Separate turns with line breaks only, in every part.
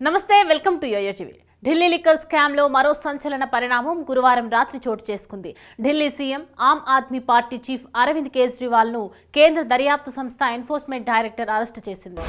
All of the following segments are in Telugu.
నమస్తే, welcome to YoYo TV. Delhi liquor scam లో మరో సంచలన పరిణామం గురువారం రాత్రి చోటు చేసుకుంది. ఢిల్లీ సీఎం ఆమ్ ఆద్మీ పార్టీ చీఫ్ అరవింద్ కేజ్రీవాల్ ను కేంద్ర దర్యాప్తు సంస్థ ఎన్ఫోర్స్మెంట్ డైరెక్టర్ అరెస్టు చేసింది.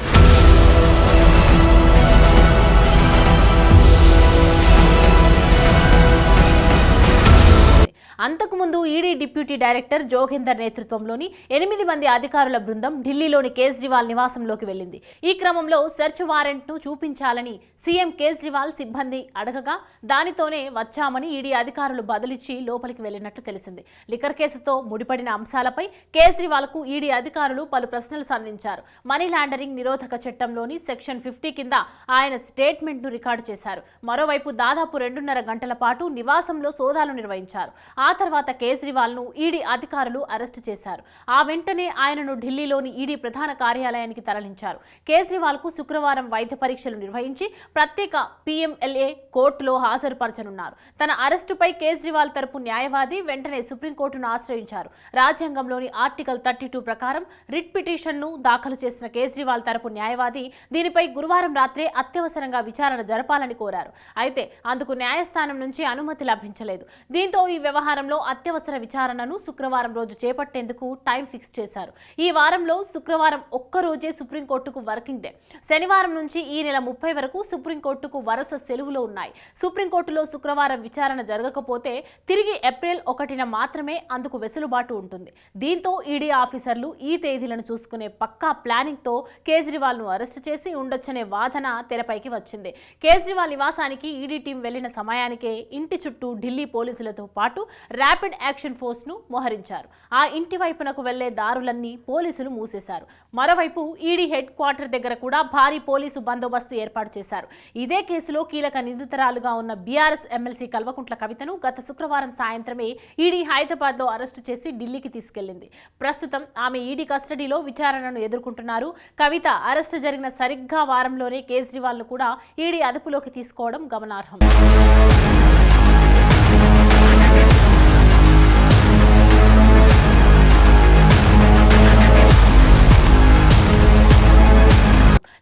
అంతకుముందు ఈడీ డిప్యూటీ డైరెక్టర్ జోగేందర్ నేతృత్వంలోని 8 మంది అధికారుల బృందం ఢిల్లీలోని కేజ్రీవాల్ నివాసంలోకి వెళ్లింది. ఈ క్రమంలో సెర్చ్ వారెంట్ ను చూపించాలని సీఎం కేజ్రీవాల్ సిబ్బంది అడగగా దానితోనే వచ్చామని ఈడీ అధికారులు బదులిచ్చి లోపలికి వెళ్లినట్లు తెలిసింది. లిక్కర్ కేసుతో ముడిపడిన అంశాలపై కేజ్రీవాల్ కు ఈడీ అధికారులు పలు ప్రశ్నలు సంధించారు. మనీ లాండరింగ్ నిరోధక చట్టంలోని సెక్షన్ 50 కింద ఆయన స్టేట్మెంట్ ను రికార్డు చేశారు. మరోవైపు దాదాపు 2.5 గంటల పాటు నివాసంలో సోదాలు నిర్వహించారు. ఆ తర్వాత కేజ్రీవాల్ ను ఈడీ అధికారులు అరెస్టు చేశారు. ఆ వెంటనే ఆయనను ఢిల్లీలోని ఈడీ ప్రధాన కార్యాలయానికి తరలించారు. కేజ్రీవాల్ కు శుక్రవారం వైద్య పరీక్షలు నిర్వహించి ప్రత్యేక PMLA కోర్టులో హాజరుపరచనున్నారు. తన అరెస్టుపై కేజ్రీవాల్ తరపు న్యాయవాది వెంటనే సుప్రీంకోర్టును ఆశ్రయించారు. రాజ్యాంగంలోని ఆర్టికల్ 32 ప్రకారం రిట్ పిటిషన్ ను దాఖలు చేసిన కేజ్రీవాల్ తరపు న్యాయవాది దీనిపై గురువారం రాత్రే అత్యవసరంగా విచారణ జరపాలని కోరారు. అయితే అందుకు న్యాయస్థానం నుంచి అనుమతి లభించలేదు. దీంతో ఈ వ్యవహారంలో అత్యవసర విచారణను శుక్రవారం రోజు చేపట్టేందుకు టైం ఫిక్స్ చేశారు. ఈ వారంలో శుక్రవారం ఒక్కరోజే సుప్రీంకోర్టుకు వర్కింగ్ డే. శనివారం నుంచి ఈ నెల 30 వరకు సుప్రీంకోర్టుకు వరుస సెలవులు ఉన్నాయి. సుప్రీంకోర్టులో శుక్రవారం విచారణ జరగకపోతే తిరిగి ఏప్రిల్ 1న మాత్రమే అందుకు వెసులుబాటు ఉంటుంది. దీంతో ఈడీ ఆఫీసర్లు ఈ తేదీలను చూసుకునే పక్కా ప్లానింగ్ తో కేజ్రీవాల్ ను అరెస్టు చేసి ఉండొచ్చనే వాదన తెరపైకి వచ్చింది. కేజ్రీవాల్ నివాసానికి ఈడీ టీం వెళ్లిన సమయానికే ఇంటి చుట్టూ ఢిల్లీ పోలీసులతో పాటు ర్యాపిడ్ యాక్షన్ ఫోర్స్ ను మోహరించారు. ఆ ఇంటి వైపునకు వెళ్లే దారులన్నీ పోలీసులు మూసేశారు. మరోవైపు ఈడీ హెడ్ క్వార్టర్ దగ్గర కూడా భారీ పోలీసు బందోబస్తు ఏర్పాటు చేశారు. ఇదే కేసులో కీలక నిందితురాలుగా ఉన్న బీఆర్ఎస్ ఎమ్మెల్సీ కల్వకుంట్ల కవితను గత శుక్రవారం సాయంత్రమే ఈడీ హైదరాబాద్ లో అరెస్టు చేసి ఢిల్లీకి తీసుకెళ్లింది. ప్రస్తుతం ఆమె ఈడీ కస్టడీలో విచారణను ఎదుర్కొంటున్నారు. కవిత అరెస్టు జరిగిన సరిగ్గా వారంలోనే కేజ్రీవాల్ ను కూడా ఈడీ అదుపులోకి తీసుకోవడం గమనార్హం.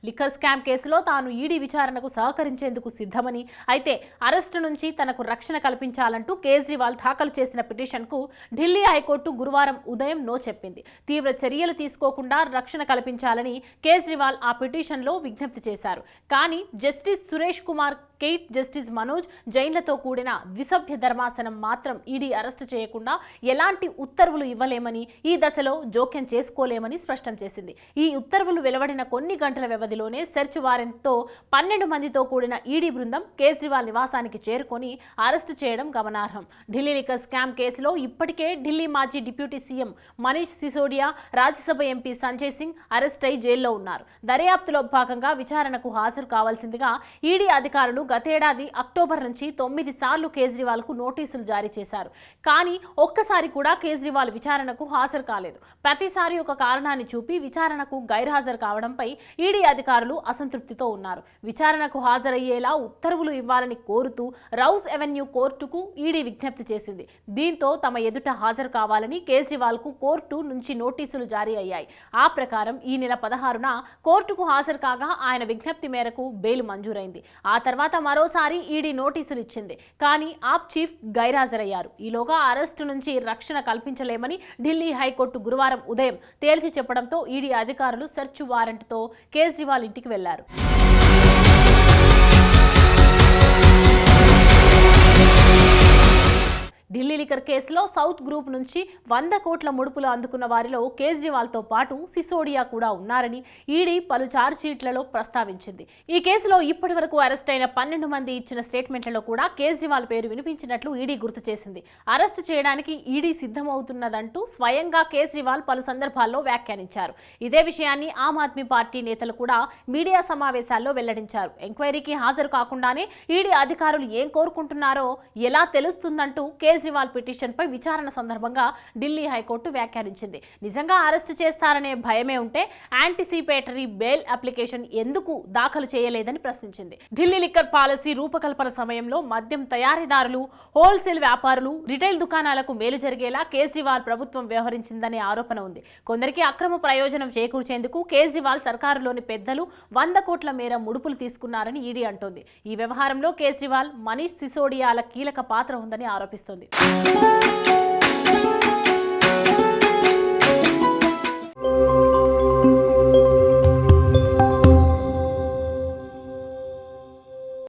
లిక్కర్ స్కామ్ కేసులో తాను ఈడీ విచారణకు సహకరించేందుకు సిద్ధమని, అయితే అరెస్టు నుంచి తనకు రక్షణ కల్పించాలంటూ కేజ్రీవాల్ దాఖలు చేసిన పిటిషన్కు ఢిల్లీ హైకోర్టు గురువారం ఉదయం నో చెప్పింది. తీవ్ర చర్యలు తీసుకోకుండా రక్షణ కల్పించాలని కేజ్రీవాల్ ఆ పిటిషన్లో విజ్ఞప్తి చేశారు. కానీ జస్టిస్ సురేష్ కుమార్ కేట్, జస్టిస్ మనోజ్ జైన్లతో కూడిన ద్విసభ్య ధర్మాసనం మాత్రం ఈడీ అరెస్టు చేయకుండా ఎలాంటి ఉత్తర్వులు ఇవ్వలేమని, ఈ దశలో జోక్యం చేసుకోలేమని స్పష్టం చేసింది. ఈ ఉత్తర్వులు వెలువడిన కొన్ని గంటల వ్యవధిలోనే సెర్చ్ వారెంట్తో 12 మందితో కూడిన ఈడీ బృందం కేజ్రీవాల్ నివాసానికి చేరుకొని అరెస్టు చేయడం గమనార్హం. ఢిల్లీ లిక్కర్ స్కామ్ కేసులో ఇప్పటికే ఢిల్లీ మాజీ deputy CM Manish Sisodia, Rajya Sabha MP Sanjay Singh arrest అయి జైల్లో ఉన్నారు. దర్యాప్తులో భాగంగా విచారణకు హాజరు కావాల్సిందిగా ఈడీ అధికారులు గతేడాది అక్టోబర్ నుంచి 9 సార్లు కేజ్రీవాల్ కు నోటీసులు జారీ చేశారు. కానీ ఒక్కసారి కూడా కేజ్రీవాల్ విచారణకు హాజరు కాలేదు. ప్రతిసారి ఒక కారణాన్ని చూపి విచారణకు గైర్హాజరు కావడంపై ఈడీ అధికారులు అసంతృప్తితో ఉన్నారు. విచారణకు హాజరయ్యేలా ఉత్తర్వులు ఇవ్వాలని కోరుతూ రౌస్ ఎవెన్యూ కోర్టుకు ఈడీ విజ్ఞప్తి చేసింది. దీంతో తమ ఎదుట హాజరు కావాలని కేజ్రీవాల్ కు కోర్టు నుంచి నోటీసులు జారీ అయ్యాయి. ఆ ప్రకారం ఈ నెల 16న కోర్టుకు హాజరు కాగా ఆయన విజ్ఞప్తి మేరకు బెయిల్ మంజూరైంది. ఆ తర్వాత మరోసారి ఈడీ నోటీసులు ఇచ్చింది. కానీ ఆప్ చీఫ్ గైర్హాజరయ్యారు. ఈలోగా అరెస్టు నుంచి రక్షణ కల్పించలేమని ఢిల్లీ హైకోర్టు గురువారం ఉదయం తేల్చి చెప్పడంతో ఈడీ అధికారులు సెర్చ్ వారెంట్తో కేజ్రీవాల్ ఇంటికి వెళ్లారు. ఢిల్లీ లిక్కర్ కేసులో సౌత్ గ్రూప్ నుంచి 100 కోట్ల ముడుపులు అందుకున్న వారిలో కేజ్రీవాల్తో పాటు సిసోడియా కూడా ఉన్నారని ఈడీ పలు ఛార్జ్షీట్లలో ప్రస్తావించింది. ఈ కేసులో ఇప్పటి వరకు అరెస్ట్ అయిన 12 మంది ఇచ్చిన స్టేట్మెంట్లలో కూడా కేజ్రీవాల్ పేరు వినిపించినట్లు ఈడీ గుర్తు చేసింది. అరెస్టు చేయడానికి ఈడీ సిద్ధమవుతున్నదంటూ స్వయంగా కేజ్రీవాల్ పలు సందర్భాల్లో వ్యాఖ్యానించారు. ఇదే విషయాన్ని ఆమ్ ఆద్మీ పార్టీ నేతలు కూడా మీడియా సమావేశాల్లో వెల్లడించారు. ఎంక్వైరీకి హాజరు కాకుండానే ఈడీ అధికారులు ఏం కోరుకుంటున్నారో ఎలా తెలుస్తుందంటూ కేజ్రీవాల్ పిటిషన్పై విచారణ సందర్భంగా ఢిల్లీ హైకోర్టు వ్యాఖ్యానించింది. నిజంగా అరెస్టు చేస్తారనే భయమే ఉంటే యాంటిసిపేటరీ బెయిల్ అప్లికేషన్ ఎందుకు దాఖలు చేయలేదని ప్రశ్నించింది. ఢిల్లీ లిక్కర్ పాలసీ రూపకల్పన సమయంలో మద్యం తయారీదారులు, హోల్సేల్ వ్యాపారులు, రిటైల్ దుకాణాలకు మేలు జరిగేలా కేజ్రీవాల్ ప్రభుత్వం వ్యవహరించిందనే ఆరోపణ ఉంది. కొందరికి అక్రమ ప్రయోజనం చేకూర్చేందుకు కేజ్రీవాల్ సర్కారులోని పెద్దలు 100 కోట్ల మేర ముడుపులు తీసుకున్నారని ఈడీ అంటోంది. ఈ వ్యవహారంలో కేజ్రీవాల్, మనీష్ సిసోడియాల కీలక పాత్ర ఉందని ఆరోపిస్తోంది.